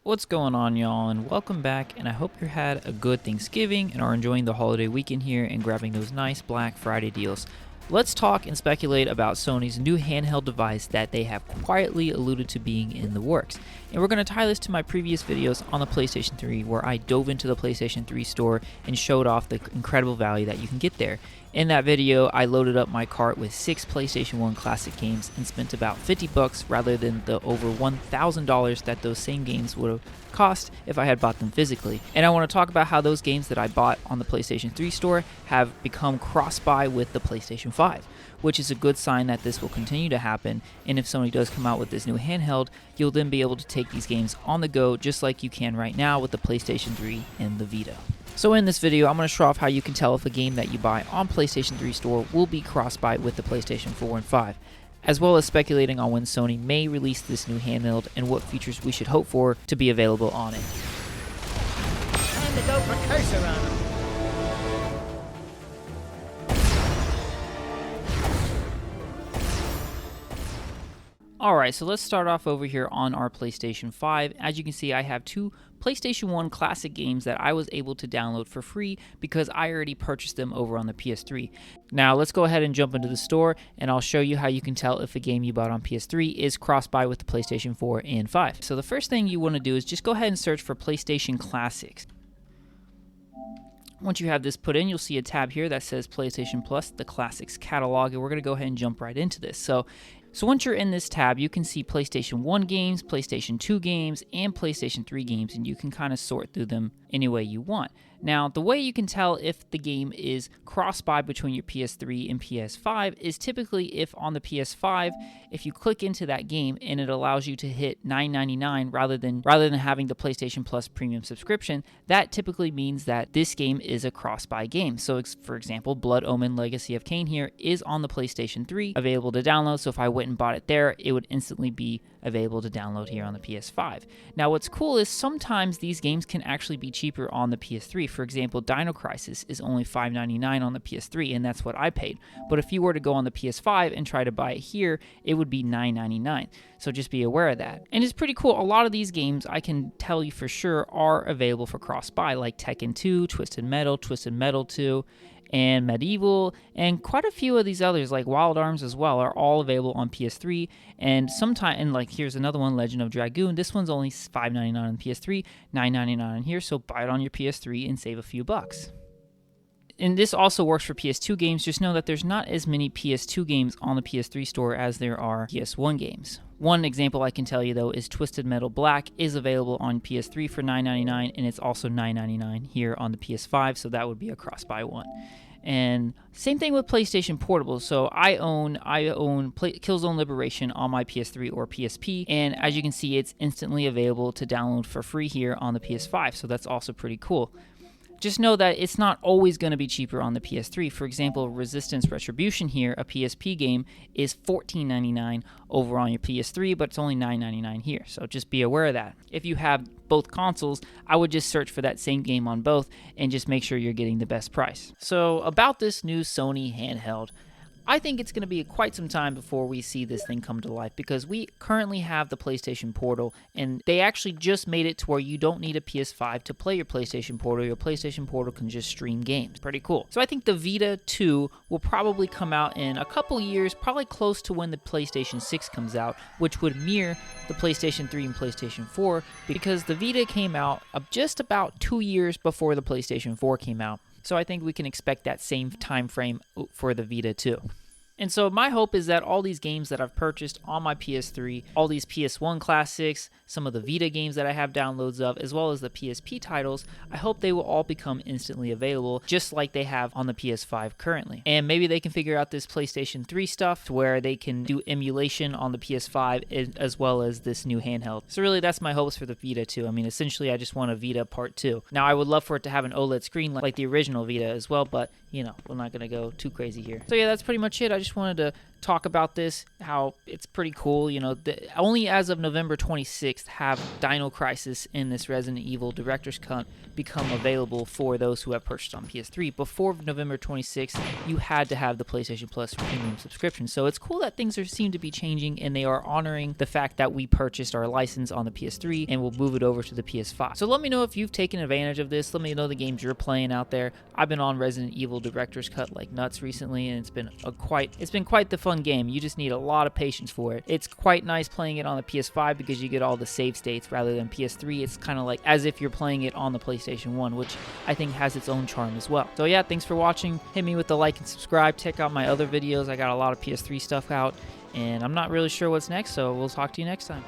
What's going on, y'all, and welcome back, and I hope you had a good Thanksgiving and are enjoying the holiday weekend here and grabbing those nice Black Friday deals. Let's talk and speculate about Sony's new handheld device that they have quietly alluded to being in the works. And we're going to tie this to my previous videos on the PlayStation 3 where I dove into the PlayStation 3 store and showed off the incredible value that you can get there. In that video, I loaded up my cart with 6 PlayStation 1 classic games and spent about $50 rather than the over $1,000 that those same games would have cost if I had bought them physically. And I want to talk about how those games that I bought on the PlayStation 3 store have become cross-buy with the PlayStation 5, which is a good sign that this will continue to happen. And if Sony does come out with this new handheld, you'll then be able to take these games on the go just like you can right now with the PlayStation 3 and the Vita. So in this video, I'm going to show off how you can tell if a game that you buy on PlayStation 3 Store will be cross-buy with the PlayStation 4 and 5, as well as speculating on when Sony may release this new handheld and what features we should hope for to be available on it. Time to go for cursor on them. Alright, so let's start off over here on our PlayStation 5. As you can see, I have 2 PlayStation 1 classic games that I was able to download for free because I already purchased them over on the PS3. Now, let's go ahead and jump into the store, and I'll show you how you can tell if a game you bought on PS3 is cross-buy with the PlayStation 4 and 5. So the first thing you want to do is just go ahead and search for PlayStation Classics. Once you have this put in, you'll see a tab here that says PlayStation Plus, the Classics catalog, and we're going to go ahead and jump right into this. So once you're in this tab, you can see PlayStation 1 games, PlayStation 2 games, and PlayStation 3 games, and you can kind of sort through them any way you want. Now, the way you can tell if the game is cross-buy between your PS3 and PS5 is typically if on the PS5, if you click into that game and it allows you to hit $9.99 rather than having the PlayStation Plus premium subscription, that typically means that this game is a cross-buy game. So, for example, Blood Omen Legacy of Kain here is on the PlayStation 3, available to download, so if I went and bought it there, it would instantly be available to download here on the PS5. Now, what's cool is sometimes these games can actually be cheaper on the PS3. For example, Dino Crisis is only $5.99 on the PS3, and that's what I paid. But if you were to go on the PS5 and try to buy it here, it would be $9.99. So just be aware of that. And it's pretty cool. A lot of these games, I can tell you for sure, are available for cross-buy, like Tekken 2, Twisted Metal 2, and Medieval, and quite a few of these others like Wild Arms as well are all available on PS3. And like here's another one, Legend of Dragoon. This one's only $5.99 on PS3, $9.99 on here, so buy it on your PS3 and save a few bucks. And this also works for PS2 games. Just know that there's not as many PS2 games on the PS3 store as there are PS1 games. One example I can tell you, though, is Twisted Metal Black is available on PS3 for $9.99, and it's also $9.99 here on the PS5, so that would be a cross-buy one. And same thing with PlayStation Portable. So I own Killzone Liberation on my PS3 or PSP, and as you can see, it's instantly available to download for free here on the PS5, so that's also pretty cool. Just know that it's not always going to be cheaper on the PS3. For example, Resistance Retribution here, a PSP game, is $14.99 over on your PS3, but it's only $9.99 here. So just be aware of that. If you have both consoles, I would just search for that same game on both and just make sure you're getting the best price. So about this new Sony handheld, I think it's going to be quite some time before we see this thing come to life because we currently have the PlayStation Portal, and they actually just made it to where you don't need a PS5 to play your PlayStation Portal. Your PlayStation Portal can just stream games. Pretty cool. So I think the Vita 2 will probably come out in a couple years, probably close to when the PlayStation 6 comes out, which would mirror the PlayStation 3 and PlayStation 4 because the Vita came out just about 2 years before the PlayStation 4 came out. So I think we can expect that same time frame for the Vita too. And so my hope is that all these games that I've purchased on my PS3, all these PS1 classics, some of the Vita games that I have downloads of, as well as the PSP titles, I hope they will all become instantly available, just like they have on the PS5 currently. And maybe they can figure out this PlayStation 3 stuff where they can do emulation on the PS5 as well as this new handheld. So really, that's my hopes for the Vita too. I mean, essentially, I just want a Vita Part 2. Now, I would love for it to have an OLED screen like the original Vita as well, but, you know, we're not going to go too crazy here. So yeah, that's pretty much it. I just wanted to talk about this, how it's pretty cool. You know, only as of November 26th have Dino Crisis in this Resident Evil Director's Cut become available for those who have purchased on PS3. Before November 26th, you had to have the PlayStation Plus premium subscription. So it's cool that things seem to be changing, and they are honoring the fact that we purchased our license on the PS3 and we'll move it over to the PS5. So let me know if you've taken advantage of this. Let me know the games you're playing out there. I've been on Resident Evil Director's Cut like nuts recently, and it's been quite the fun game. You just need a lot of patience for it. It's quite nice playing it on the PS5 because you get all the save states rather than PS3. It's kind of like as if you're playing it on the PlayStation 1, which I think has its own charm as well. So yeah, thanks for watching. Hit me with the like and subscribe. Check out my other videos. I got a lot of PS3 stuff out, and I'm not really sure what's next, so we'll talk to you next time.